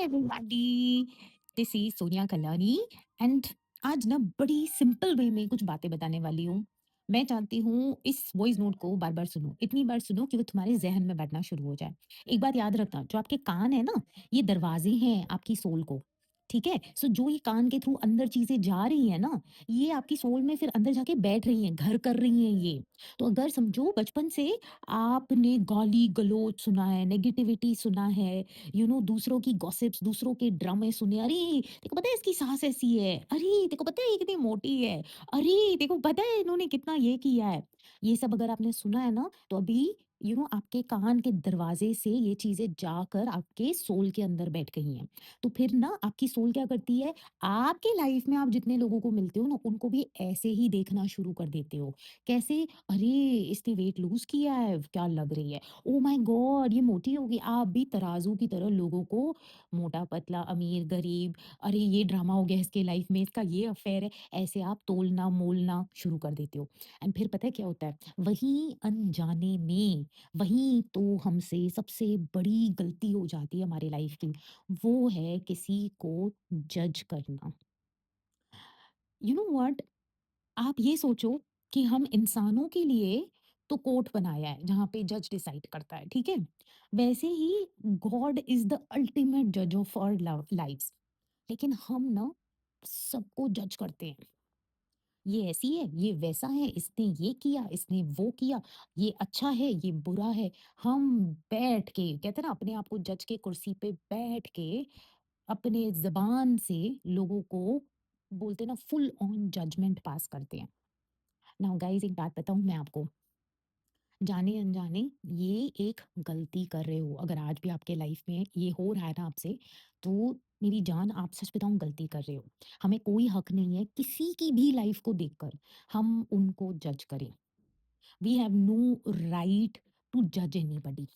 Everybody, this is Sonia Kalani and आज ना बड़ी सिंपल वे में कुछ बातें बताने वाली हूँ। मैं चाहती हूँ इस वॉइस नोट को बार बार सुनो, इतनी बार सुनो कि वो तुम्हारे जहन में बैठना शुरू हो जाए। एक बात याद रखना, जो आपके कान है ना, ये दरवाजे हैं आपकी सोल को। ठीक है, सो जो ये कान के थ्रू अंदर चीजें जा रही है ना, ये आपकी सोल में फिर अंदर जाके बैठ रही हैं, घर कर रही हैं ये। तो अगर समझो बचपन से आपने गाली गलौज सुना है, नेगेटिविटी सुना है, दूसरों की गॉसिप्स, दूसरों के ड्रामे सुने, अरे तेरे को पता है इसकी सास ऐसी है, अरे तेरे को पता है ये कितनी मोटी है, अरे तेरे को पता है इन्होंने कितना ये किया है। ये सब अगर आपने सुना है ना, तो अभी आपके कान के दरवाजे से ये चीजें जाकर आपके सोल के अंदर बैठ गई हैं। तो फिर ना आपकी सोल क्या करती है, आपके लाइफ में आप जितने लोगों को मिलते हो ना, उनको भी ऐसे ही देखना शुरू कर देते हो। कैसे? अरे इसने वेट लूज किया है, क्या लग रही है, ओह माय गॉड ये मोटी होगी। आप भी तराजू की तरह लोगों को मोटा पतला अमीर गरीब, अरे ये ड्रामा हो गया इसके लाइफ में, इसका ये अफेयर है, ऐसे आप तोलना मोलना शुरू कर देते हो। एंड फिर पता है क्या होता है, वहीं अनजाने में, वहीं तो हमसे सबसे बड़ी गलती हो जाती है हमारी लाइफ की, वो है किसी को जज करना। यू नो व्हाट, आप ये सोचो कि हम इंसानों के लिए तो कोर्ट बनाया है जहाँ पे जज डिसाइड करता है, ठीक है? वैसे ही गॉड इज द अल्टीमेट जज ऑफ आवर लाइव्स। लेकिन हम ना सबको जज करते हैं। ये ऐसी है, ये वैसा है, इसने ये किया, इसने वो किया, ये अच्छा है, ये बुरा है। हम बैठ के कहते हैं ना, अपने आप को जज के कुर्सी पे बैठ के अपने जबान से लोगों को बोलते हैं ना, फुल ऑन जजमेंट पास करते हैं। नाउ गाइस, एक बात बताऊँ मैं आपको, जाने-अनजाने ये एक गलती कर रहे हो। अगर आज भी आपके लाइफ में ये हो रहा है ना आपसे, तो मेरी जान, आप सच बताऊँ, गलती कर रहे हो। हमें कोई हक नहीं है किसी की भी लाइफ को देखकर हम उनको जज करें। We have no right to जज एनीबॉडी।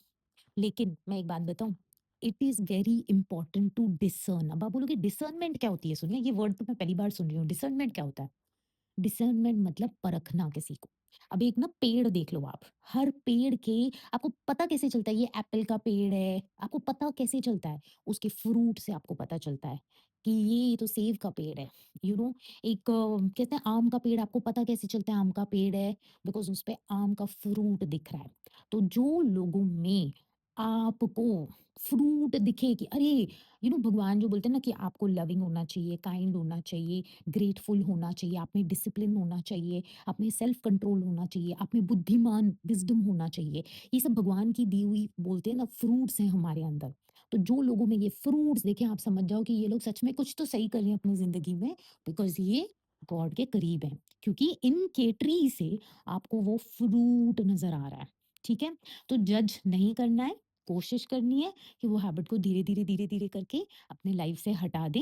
लेकिन मैं एक बात बताऊँ, it is very important to discern. अब आप बोलोगे डिसर्नमेंट क्या होती है? सुनिए, ये वर्ड तो मैं पहली बार सुन रही हूँ। डिसर्नमेंट क्या होता है? डिसर्नमेंट मतलब परखना किसी को। अब एक ना पेड़ देख लो आप, हर पेड़ के आपको पता कैसे चलता है ये एप्पल का पेड़ है, आपको पता कैसे चलता है? उसके फ्रूट से आपको पता चलता है कि ये तो सेब का पेड़ है। एक कहते हैं आम का पेड़, आपको पता कैसे चलता है आम का पेड़ है? बिकॉज़ उसपे आम का फ्रूट दिख रहा है। तो जो लोगों में आपको फ्रूट दिखे कि अरे, भगवान जो बोलते हैं ना कि आपको लविंग होना चाहिए, काइंड होना चाहिए, ग्रेटफुल होना चाहिए, आप में डिसिप्लिन होना चाहिए, आप में सेल्फ कंट्रोल होना चाहिए, आप में बुद्धिमान विज़डम होना चाहिए। ये सब भगवान की दी हुई बोलते हैं ना फ्रूट्स हैं हमारे अंदर। तो जो लोगों में ये फ्रूट्स देखें, आप समझ जाओ कि ये लोग सच में कुछ तो सही कर रहे हैं अपनी ज़िंदगी में, बिकॉज़ ये गॉड के करीब हैं। क्योंकि इनके ट्री से आपको वो फ्रूट नज़र आ रहा है। ठीक है? तो जज नहीं करना है, कोशिश करनी है कि वो हैबिट को धीरे-धीरे, धीरे-धीरे करके अपने लाइफ़ से हटा दें।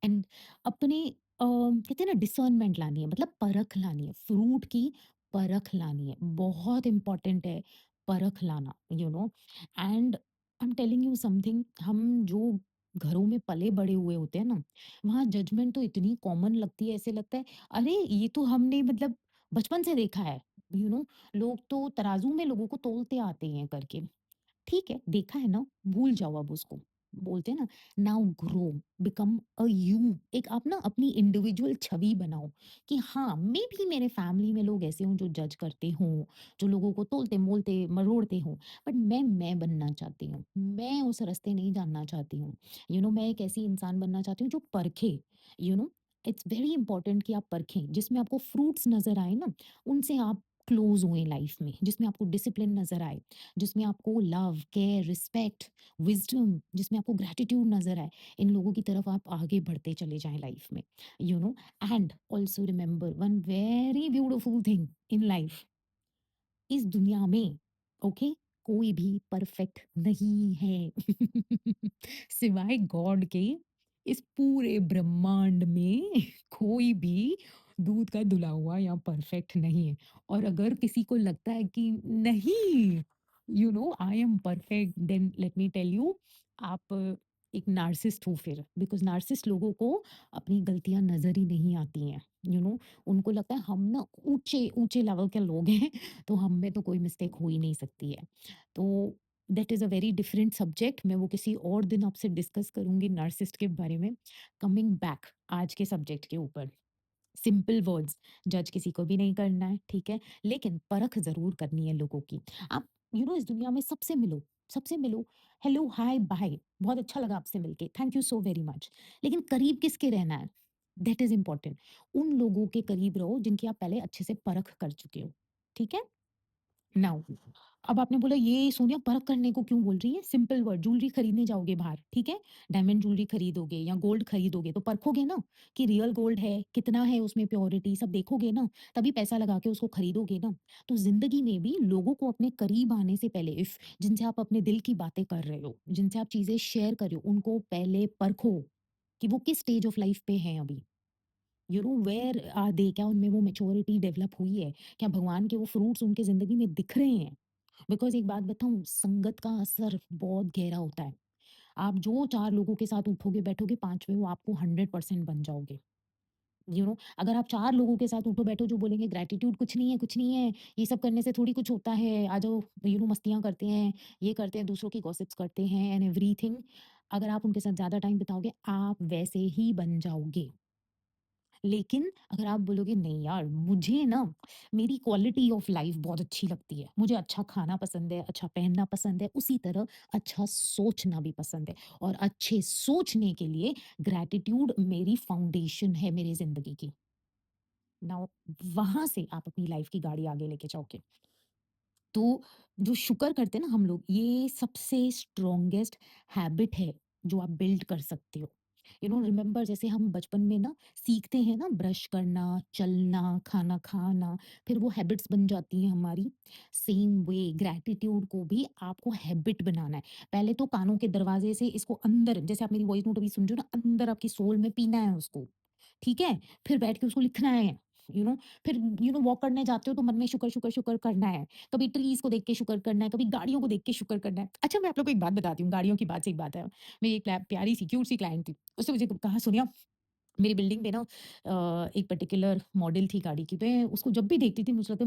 एंड अपने कहते हैं ना, डिसर्नमेंट लानी है, मतलब परख लानी है, फ्रूट की परख लानी है, बहुत इंपॉर्टेंट है परख लाना। And I am telling you something, हम जो घरों में पले बड़े हुए होते हैं ना, वहाँ जजमेंट तो इतनी कॉमन लगती है, ऐसे लगता है अरे ये तो हमने मतलब बचपन से देखा है। लोग तो तराजू में लोगों को तोलते आते हैं करके। ठीक है, देखा है ना, भूल जाओ अब उसको। बोलते हैं ना, now grow, become a you. एक आप ना अपनी इंडिविजुअल छवि बनाओ कि हाँ, मे बी मेरे फैमिली में लोग ऐसे हों जो जज करते हों, जो लोगों को तोलते-मोलते, मरोड़ते हों, बट मैं बनना चाहती हूँ। मैं उस रास्ते नहीं जानना चाहती हूँ। मैं एक ऐसी इंसान बनना चाहती हूँ जो परखे। You know it's very important कि आप परखें, जिसमें आपको फ्रूट्स नज़र आए ना, उनसे आप क्लोज़ हुए लाइफ में, जिसमें आपको डिसिप्लिन नज़र आए, जिसमें आपको लव, केयर, रिस्पेक्ट, विज़डम, जिसमें आपको ग्रैटिट्यूड नज़र आए, इन लोगों की तरफ आप आगे बढ़ते चले जाएँ लाइफ में, you know and also remember one very beautiful thing in life, इस दुनिया में, ओके, कोई भी परफेक्ट नहीं है। सिवाय गॉड के इस पूरे ब्रह्मांड में कोई भी दूध का धुला हुआ या परफेक्ट नहीं है। और अगर किसी को लगता है कि नहीं, I am perfect, then let me tell you, आप एक नार्सिसिस्ट हो फिर, बिकॉज नार्सिसिस्ट लोगों को अपनी गलतियां नजर ही नहीं आती हैं। उनको लगता है हम ना ऊंचे ऊंचे लेवल के लोग हैं, तो हम में तो कोई मिस्टेक हो ही नहीं सकती है। तो that is a very different subject. मैं वो किसी और दिन आपसे डिस्कस करूँगी नार्सिसिस्ट के बारे में। कमिंग बैक आज के सब्जेक्ट के ऊपर। सिंपल वर्ड्स, जज किसी को भी नहीं करना है, ठीक है? लेकिन परख ज़रूर करनी है लोगों की। आप इस दुनिया में सबसे मिलो, हेलो, हाय, बाय, बहुत अच्छा लगा आपसे मिलके, thank you so very much. लेकिन करीब किसके रहना है? That is important. उन लोगों के करीब रहो जिनकी आप पहले अच्छे से परख कर चुके हो, ठीक है? नाउ अब आपने बोला ये सोनिया परख करने को क्यों बोल रही है? सिंपल वर्ड, ज्वेलरी खरीदने जाओगे बाहर, ठीक है? डायमंड ज्वेलरी खरीदोगे या गोल्ड खरीदोगे तो परखोगे ना कि रियल गोल्ड है, कितना है उसमें प्योरिटी, सब देखोगे ना, तभी पैसा लगा के उसको खरीदोगे ना। तो ज़िंदगी में भी लोगों को अपने करीब आने से पहले इफ जिनसे आप अपने दिल की बातें कर रहे हो, जिनसे आप चीज़ें शेयर कर रहे हो, उनको पहले परखो कि वो किस स्टेज ऑफ लाइफ पे हैं अभी। Where are they? क्या उनमें वो मैच्योरिटी डेवलप हुई है? क्या भगवान के वो फ्रूट्स उनके ज़िंदगी में दिख रहे हैं? बिकॉज़ एक बात बताऊँ, संगत का असर बहुत गहरा होता है। आप जो 4 लोगों के साथ उठोगे, बैठोगे, 5वें वो आपको 100% बन जाओगे। अगर आप 4 लोगों के साथ उठो-बैठो जो बोलेंगे ग्रैटिट्यूड कुछ नहीं है, ये सब करने से थोड़ी कुछ होता है, आ जाओ मस्तियाँ करते हैं, ये करते हैं, दूसरों की गॉसिप्स करते हैं एंड एवरीथिंग। अगर आप उनके साथ ज़्यादा टाइम बिताओगे, आप वैसे ही बन जाओगे। लेकिन अगर आप बोलोगे नहीं यार, मुझे ना मेरी क्वालिटी ऑफ लाइफ बहुत अच्छी लगती है, मुझे अच्छा खाना पसंद है, अच्छा पहनना पसंद है, उसी तरह अच्छा सोचना भी पसंद है, और अच्छे सोचने के लिए ग्रैटिट्यूड मेरी फाउंडेशन है मेरी जिंदगी की। नाउ वहां से आप अपनी लाइफ की गाड़ी आगे लेके जाओगे। तो जो शुक्र करते हैं ना हम लोग, ये सबसे स्ट्रॉन्गेस्ट हैबिट है जो आप बिल्ड कर सकते हो। रिमेंबर, जैसे हम बचपन में ना सीखते हैं ना ब्रश करना, चलना, खाना खाना, फिर वो हैबिट्स बन जाती हैं हमारी। सेम वे ग्रैटिट्यूड को भी आपको हैबिट बनाना है। पहले तो कानों के दरवाजे से इसको अंदर, जैसे आप मेरी वॉइस नोट अभी सुन रहे हो ना, अंदर आपकी सोल में पीना है उसको, ठीक है? फिर बैठ के उसको लिखना है। यू नो फिर वॉक करने जाते हो तो मन में शुक्र शुक्र शुक्र करना है। कभी ट्रीज को देख के शुक्र करना है, कभी गाड़ियों को देख के शुक्र करना है। अच्छा, मैं आप लोग को एक बात बताती हूँ, गाड़ियों की बात से एक बात है। मेरी एक प्यारी सी क्यूट सी क्लाइंट थी, उसने मुझे कहा, सुनिया, मेरी बिल्डिंग पे ना एक पर्टिकुलर मॉडल थी गाड़ी की, मैं उसको जब भी देखती थी मुझे लगता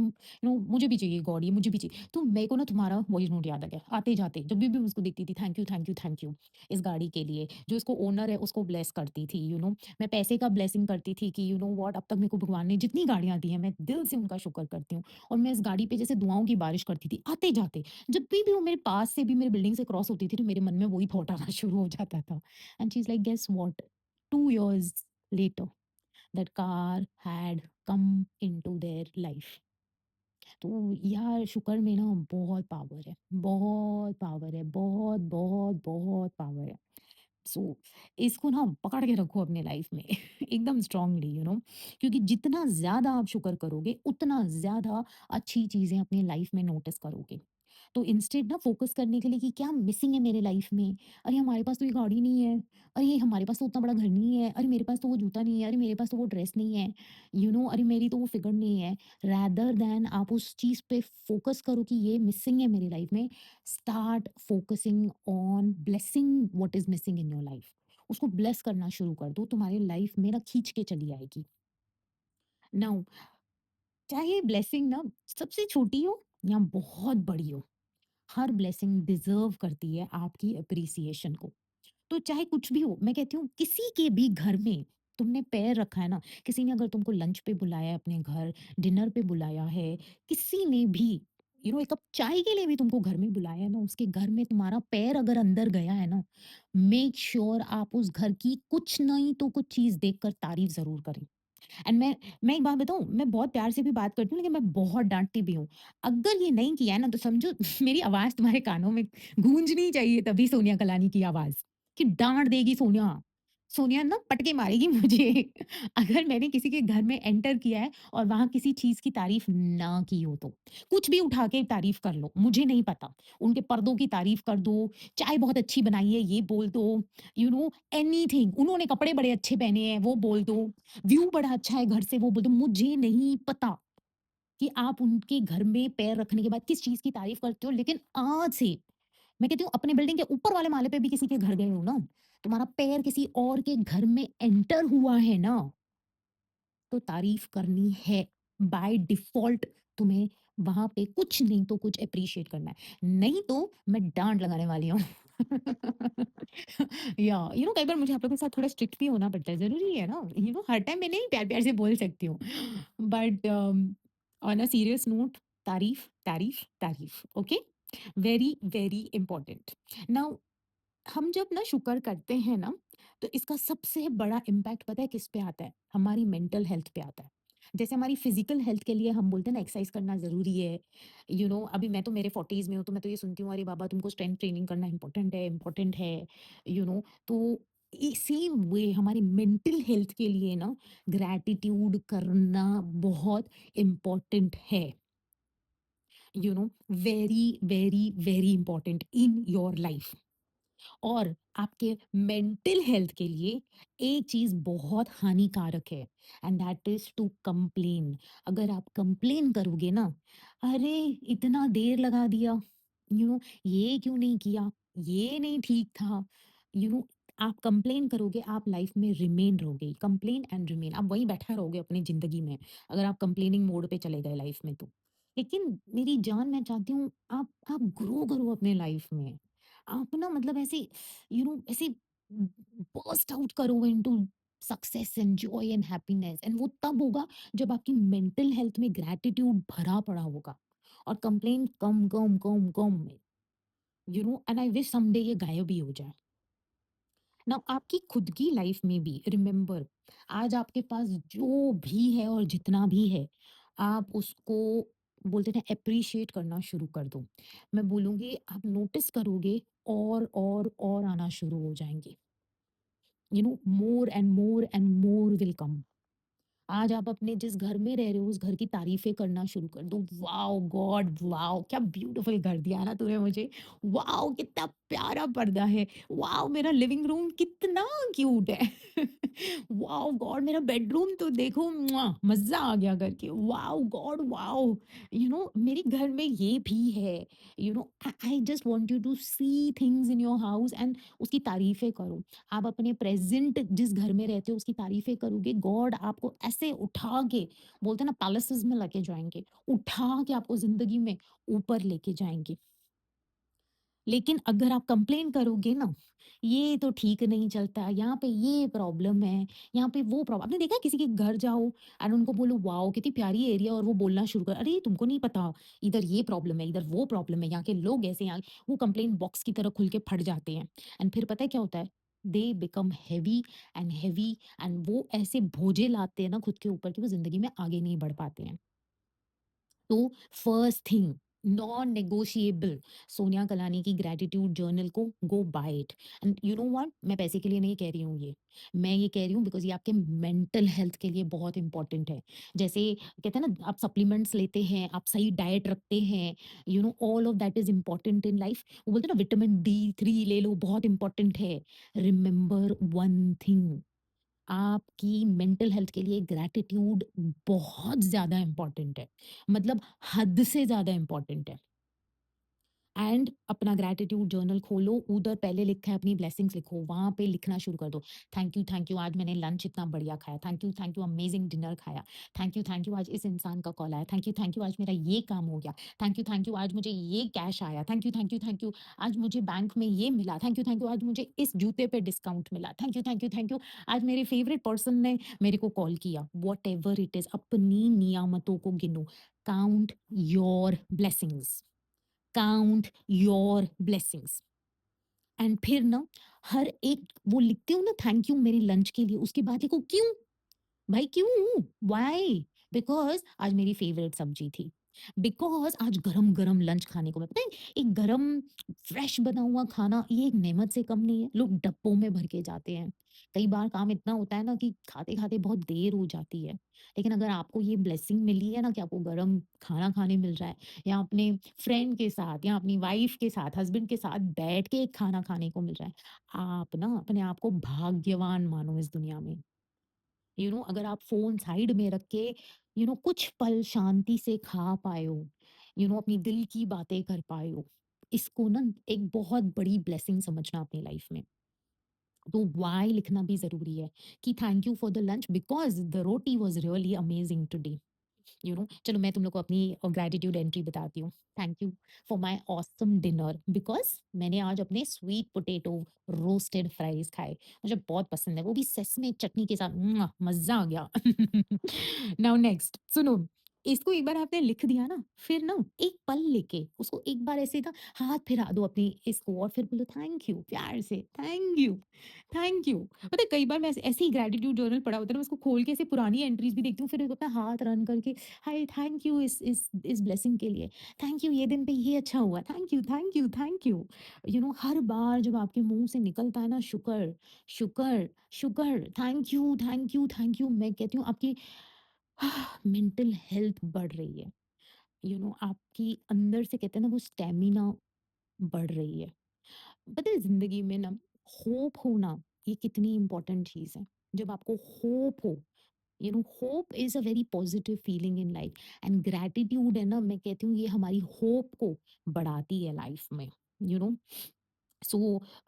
मुझे भी चाहिए गॉड, ये मुझे भी चाहिए। तो मेरे को ना तुम्हारा वॉइस नोट याद आ गया, आते जाते जब भी उसको देखती थी, thank you thank you thank you इस गाड़ी के लिए, जो इसको ओनर है उसको ब्लेस करती थी। मैं पैसे का ब्लेसिंग करती थी कि व्हाट, अब तक मेरे को भगवान ने जितनी गाड़ियां दी हैं मैं दिल से उनका शुक्र करती हूँ। और मैं इस गाड़ी पे जैसे दुआओं की बारिश करती थी आते जाते। जब भी वो मेरे पास से भी मेरे बिल्डिंग से क्रॉस होती थी तो मेरे मन में वही थॉट आना शुरू हो जाता था। And she is like, guess what, 2 years later that car had come into their life। तो यार शुक्र में ना बहुत पावर है, बहुत पावर है, बहुत बहुत बहुत पावर है। सो इसको ना पकड़ के रखो अपने लाइफ में एकदम स्ट्रांगली, क्योंकि जितना ज्यादा आप शुक्र करोगे उतना ज्यादा अच्छी चीजें अपनी लाइफ में नोटिस करोगे। तो इंस्टेड ना फोकस करने के लिए कि क्या मिसिंग है मेरे लाइफ में, अरे हमारे पास तो ये गाड़ी नहीं है, अरे ये हमारे पास तो उतना बड़ा घर नहीं है, अरे मेरे पास तो वो जूता नहीं है, अरे मेरे पास तो वो ड्रेस नहीं है, अरे मेरी तो वो फिगर नहीं है। रैदर देन आप उस चीज पे फोकस करो कि ये मिसिंग है मेरी लाइफ में, start focusing on blessing what is missing in your life. उसको ब्लेस करना शुरू कर दो, तुम्हारी लाइफ में ना खींच के चली आएगी। नाउ चाहे ब्लेसिंग ना सबसे छोटी हो या बहुत बड़ी हो, हर ब्लेसिंग डिजर्व करती है आपकी अप्रिसिएशन को। तो चाहे कुछ भी हो, मैं कहती हूँ किसी के भी घर में तुमने पैर रखा है ना, किसी ने अगर तुमको लंच पे बुलाया है अपने घर, डिनर पे बुलाया है, किसी ने भी एक कप चाय के लिए भी तुमको घर में बुलाया है ना, उसके घर में तुम्हारा पैर अगर अंदर गया है ना, मेक श्योर आप उस घर की कुछ नहीं तो कुछ चीज देखकर तारीफ जरूर करें। एंड मैं एक बात बताऊँ, मैं बहुत प्यार से भी बात करती हूँ, लेकिन मैं बहुत डाँटती भी हूँ। अगर ये नहीं किया है ना, तो समझो मेरी आवाज़ तुम्हारे कानों में गूँजनी चाहिए तभी सोनिया कलानी की आवाज़, कि डाँट देगी सोनिया। सोनिया ना पटके मारेगी मुझे अगर मैंने किसी के घर में एंटर किया है और वहाँ किसी चीज़ की तारीफ़ ना की हो तो। कुछ भी उठा के तारीफ़ कर लो, मुझे नहीं पता। उनके पर्दों की तारीफ़ कर दो, चाय बहुत अच्छी बनाई है ये बोल दो, एनीथिंग, उन्होंने कपड़े बड़े अच्छे पहने हैं वो बोल दो, व्यू बड़ा अच्छा है घर से वो बोल दो, मुझे नहीं पता कि आप उनके घर में पैर रखने के बाद किस चीज़ की तारीफ़ करते हो, लेकिन आज से मैं कहती हूँ अपने बिल्डिंग के ऊपर वाले माले पे भी किसी के घर गए हो ना, तुम्हारा पैर किसी और के घर में एंटर हुआ है ना, तो तारीफ़ करनी है। बाय डिफ़ॉल्ट तुम्हें वहाँ पे कुछ नहीं तो कुछ एप्रिशिएट करना है, नहीं तो मैं डाँट लगाने वाली हूँ। या कई बार मुझे आप लोगों के साथ थोड़ा स्ट्रिक्ट भी होना पड़ता है, ज़रूरी है ना, हर टाइम मैं नहीं प्यार-प्यार से बोल सकती हूँ। But on a serious note, तारीफ़, तारीफ़, तारीफ़, okay? Very, very important. Now हम जब ना शुक्र करते हैं ना, तो इसका सबसे बड़ा इम्पैक्ट पता है किस पे आता है? हमारी मेंटल हेल्थ पे आता है। जैसे हमारी फिज़िकल हेल्थ के लिए हम बोलते हैं ना एक्सरसाइज़ करना ज़रूरी है। अभी मैं तो मेरे 40s में हूँ, तो मैं तो ये सुनती हूँ, "अरे बाबा तुमको स्ट्रेंथ ट्रेनिंग करना इम्पोर्टेंट है।" तो सेम वे हमारी मेंटल हेल्थ के लिए ना ग्रैटिट्यूड करना बहुत इम्पोर्टेंट है। Very, very, very important in your life. और आपके मेंटल हेल्थ के लिए एक चीज़ बहुत हानिकारक है, and that is to complain. अगर आप कंप्लेन करोगे ना, अरे इतना देर लगा दिया, ये क्यों नहीं किया, ये नहीं ठीक था, यू नो आप कंप्लेन करोगे, आप लाइफ में रिमेन रहोगे, कंप्लेन एंड रिमेन, आप वहीं बैठा रहोगे अपनी जिंदगी में, अगर आप कंप्लेनिंग मोड पे चले गए लाइफ में तो। लेकिन मेरी जान, मैं चाहती हूँ आप ग्रो करो अपने लाइफ में। आप ना मतलब ऐसे ऐसे बर्स्ट आउट करो into success and Joy and happiness, and वो तब होगा जब आपकी मेंटल हेल्थ में ग्रैटिट्यूड भरा पड़ा होगा, और complain come come come come, and I wish someday ये गायब ही हो जाए ना आपकी खुद की लाइफ में भी। रिमेंबर, आज आपके पास जो भी है और जितना भी है, आप उसको बोलते हैं अप्रिशिएट करना शुरू कर दो। मैं बोलूँगी आप नोटिस करोगे, और आना शुरू हो जाएँगे। More and more and more will come. आज आप अपने जिस घर में रह रहे हो, उस घर की तारीफ़ें करना शुरू कर दो। Wow god! वॉव! क्या ब्यूटीफुल घर दिया ना तूने मुझे। वॉव! कितना प्यारा पर्दा है। वॉव! मेरा लिविंग रूम कितना क्यूट है। Wow god! मेरा बेडरूम तो देखो, मज़ा आ गया करके। Wow god! वॉव! मेरे घर में ये भी है। I just want you to see things in your house, and उसकी तारीफ़ें करो। आप अपने प्रेज़ेंट जिस घर में रहते हो उसकी तारीफ़ें करोगे, गॉड आपको ऐसे उठा के, बोलते हैं ना, पैलेसेस में लेके जाएँगे, उठा के आपको ज़िंदगी में ऊपर लेके जाएँगे। लेकिन अगर आप कंप्लेन करोगे ना, ये तो ठीक नहीं चलता, यहाँ पे ये प्रॉब्लम है, यहाँ पे वो प्रॉब्लम, आपने देखा है किसी के घर जाओ एंड उनको बोलो वाओ कितनी प्यारी एरिया, और वो बोलना शुरू कर, अरे तुमको नहीं पता, इधर ये प्रॉब्लम है, इधर वो प्रॉब्लम है, यहाँ के लोग ऐसे, यहाँ वो कंप्लेन बॉक्स की तरह खुल के फट जाते हैं। एंड फिर पता है क्या होता है? दे बिकम हैवी एंड वो ऐसे बोझे लाते हैं ना खुद के ऊपर कि वो जिंदगी में आगे नहीं बढ़ पाते हैं। तो first thing, non negotiable, Sonia Kalani की ग्रैटिट्यूड जर्नल को go by it. And you know what, मैं पैसे के लिए नहीं कह रही हूँ ये, मैं ये कह रही हूँ बिकॉज ये आपके मेंटल हेल्थ के लिए बहुत इंपॉर्टेंट है। जैसे कहते हैं ना, आप सप्लीमेंट्स लेते हैं, आप सही डाइट रखते हैं, all of that is important in life. वो बोलते हैं ना, विटामिन D3 ले लो, बहुत इंपॉर्टेंट है। रिमेंबर वन थिंग, आपकी मेंटल हेल्थ के लिए ग्रैटिट्यूड बहुत ज़्यादा इम्पोर्टेंट है, मतलब हद से ज़्यादा इम्पोर्टेंट है। एंड अपना ग्रैटिट्यूड जर्नल खोलो, उधर पहले लिखा है अपनी ब्लेसिंग्स लिखो, वहाँ पे लिखना शुरू कर दो। थैंक यू आज मैंने लंच इतना बढ़िया खाया, थैंक यू अमेजिंग डिनर खाया, थैंक यू आज इस इंसान का कॉल आया, थैंक यू आज मेरा ये काम हो गया, थैंक यू आज मुझे ये कैश आया, थैंक यू आज मुझे बैंक में ये मिला, थैंक यू आज मुझे इस जूते पे डिस्काउंट मिला, थैंक यू आज मेरे फेवरेट पर्सन ने मेरे को कॉल किया। वॉट एवर इट इज, अपनी नियामतों को गिनो। Count your blessings, count your blessings. And फिर ना, हर एक वो लिखते हो ना, थैंक यू मेरे लंच के लिए, उसके बाद लिखो क्यों, भाई क्यों, व्हाई, बिकॉज आज मेरी फेवरेट सब्जी थी, बिकॉज आज गरम गरम लंच खाने को पता है, एक गरम फ्रेश बना हुआ खाना ये एक नेमत से कम नहीं है। लोग डब्बों में भर के जाते हैं, कई बार काम इतना होता है ना कि खाते खाते बहुत देर हो जाती है। लेकिन अगर आपको ये ब्लेसिंग मिली है ना कि आपको गरम खाना खाने मिल रहा है, या अपने फ्रेंड के साथ या अपनी वाइफ के साथ, हस्बैंड के साथ बैठ के एक खाना खाने को मिल रहा है, आप ना अपने आप को भाग्यवान मानो इस दुनिया में। अगर आप फ़ोन साइड में रख के कुछ पल शांति से खा पाए हो, अपनी दिल की बातें कर पाए हो, इसको ना एक बहुत बड़ी ब्लेसिंग समझना अपनी लाइफ में। तो व्हाई लिखना भी ज़रूरी है कि thank you for the lunch because the roti was really amazing today. चलो मैं तुम लोग को अपनी ग्रैटिट्यूड एंट्री बताती हूँ। Thank you for my awesome dinner because मैंने आज अपने स्वीट पोटैटो रोस्टेड फ्राइज़ खाए। मुझे बहुत पसंद है, वो भी सेसमे चटनी के साथ मज़ा आ गया। नाउ नेक्स्ट सुनो, इसको एक बार आपने लिख दिया ना, फिर ना एक पल लेके उसको एक बार ऐसे ना हाथ फिरा दो अपनी इसको और फिर बोलो थैंक यू प्यार से, थैंक यू, थैंक यू। पता है कई बार मैं ऐसे ऐसे ही ग्रैटिट्यूड जर्नल पड़ा होता है ना, मैं उसको खोल के ऐसे पुरानी एंट्रीज़ भी देखती हूँ, फिर अपना हाथ रन करके हाय थैंक यू इस ब्लेसिंग के लिए, थैंक यू ये दिन पे ये अच्छा हुआ, thank you, thank you, thank you. हर बार जब आपके मुँह से निकलता है ना शुक्र, शुक्र, शुक्र, thank you, thank you, thank you, मैं कहती हूँ आपकी मेंटल हेल्थ बढ़ रही है। आपकी अंदर से कहते हैं ना वो स्टैमिना बढ़ रही है। पता है ज़िंदगी में ना होप होना ये कितनी इम्पोर्टेंट चीज़ है। जब आपको होप हो, hope is a very positive feeling in life and gratitude है ना, मैं कहती हूँ ये हमारी होप को बढ़ाती है लाइफ में। यू नो सो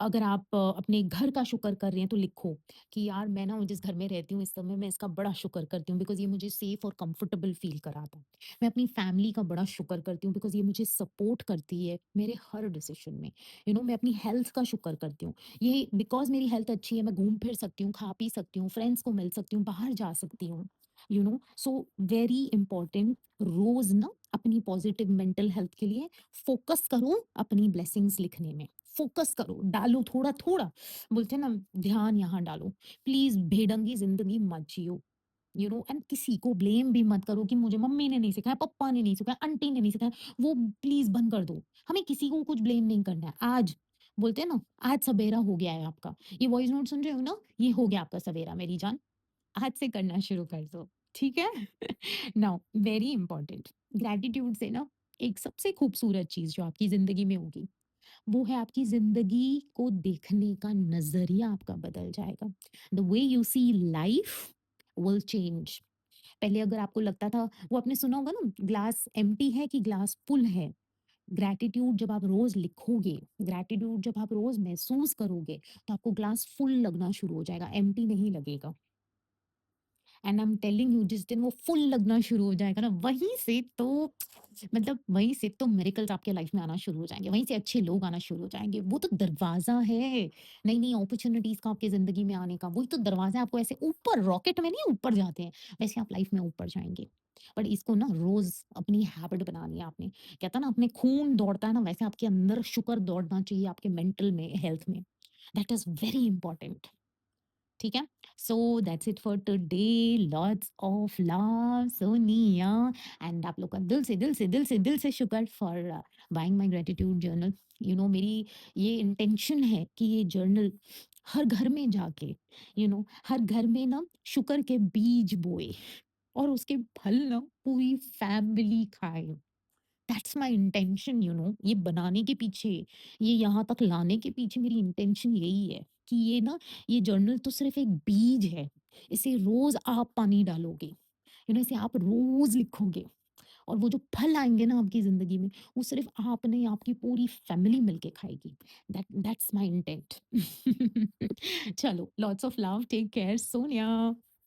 अगर आप अपने घर का शुक्र कर रहे हैं तो लिखो कि यार मैं ना जिस घर में रहती हूँ इस समय मैं इसका बड़ा शुक्र करती हूँ बिकॉज़ ये मुझे सेफ और कंफर्टेबल फील कराता है। मैं अपनी फैमिली का बड़ा शुक्र करती हूँ बिकॉज़ ये मुझे सपोर्ट करती है मेरे हर डिसीज़न में। मैं अपनी हेल्थ का शुक्र करती हूँ। ये बिकॉज़ मेरी हेल्थ अच्छी है, मैं घूम फिर सकती हूँ, खा पी सकती हूँ, फ्रेंड्स को मिल सकती हूँ, बाहर जा सकती हूँ। सो वेरी इंपॉर्टेंट, रोज़ ना अपनी पॉजिटिव मेंटल हेल्थ के लिए फ़ोकस करो अपनी ब्लेसिंग्स लिखने में। फ़ोकस करो, डालो थोड़ा-थोड़ा, बोलते हैं ना ध्यान यहाँ डालो। प्लीज़ बेढंगी ज़िंदगी मत जियो। एंड किसी को ब्लेम भी मत करो कि मुझे मम्मी ने नहीं सिखाया, पापा ने नहीं सिखाया, आंटी ने नहीं सिखाया, वो प्लीज़ बंद कर दो। हमें किसी को कुछ ब्लेम नहीं करना है। आज बोलते हैं ना, आज सवेरा हो गया है आपका। ये वॉइस नोट सुन रहे हो ना, ये हो गया आपका सवेरा मेरी जान। आज से करना शुरू कर दो, ठीक है? नाउ वेरी इंपॉर्टेंट, ग्रैटिट्यूड से ना एक सबसे खूबसूरत चीज़ जो आपकी ज़िंदगी में होगी वो है आपकी ज़िंदगी को देखने का नज़रिया आपका बदल जाएगा। The way you see life will change. पहले अगर आपको लगता था वो आपने सुना होगा ना ग्लास एम्प्टी है कि ग्लास फुल है। ग्रैटिट्यूड जब आप रोज़ लिखोगे, ग्रैटिट्यूड जब आप रोज़ महसूस करोगे, तो आपको ग्लास फुल लगना शुरू हो जाएगा, एम्प्टी नहीं लगेगा। And I am telling you जिस दिन वो फुल लगना शुरू हो जाएगा ना वहीं से तो मतलब वहीं से तो मिरेकल्स आपके लाइफ में आना शुरू हो जाएंगे, वहीं से अच्छे लोग आना शुरू हो जाएंगे। वो तो दरवाजा है नई नई अपॉर्चुनिटीज का आपके जिंदगी में आने का, वही तो दरवाजा है। आपको ऐसे ऊपर रॉकेट में नहीं ऊपर जाते हैं, वैसे आप लाइफ में ऊपर जाएंगे। बट इसको ना रोज अपनी हैबिट बनानी है आपने। कहता ना अपने खून दौड़ता है ना, वैसे आपके अंदर शुक्र दौड़ना चाहिए आपके मेंटल में हेल्थ में। दैट इज वेरी इंपॉर्टेंट, ठीक है? So that's it for today, lots of love Sonia. And आप लोग का दिल से शुक्र for buying my gratitude journal. मेरी ये इंटेंशन है कि ये जर्नल हर घर में जाके हर घर में ना शुक्र के बीज बोए और उसके फल ना पूरी फैमिली खाए। That's my intention. ये बनाने के पीछे, ये यहाँ तक लाने के पीछे मेरी इंटेंशन यही है कि ये जर्नल तो सिर्फ एक बीज है। इसे रोज आप पानी डालोगे, इसे आप रोज लिखोगे और वो जो फल आएंगे ना आपकी जिंदगी में, वो सिर्फ आप नहीं आपकी पूरी फैमिली मिलके खाएगी। That's my intent. चलो lots of love, take care Sonia.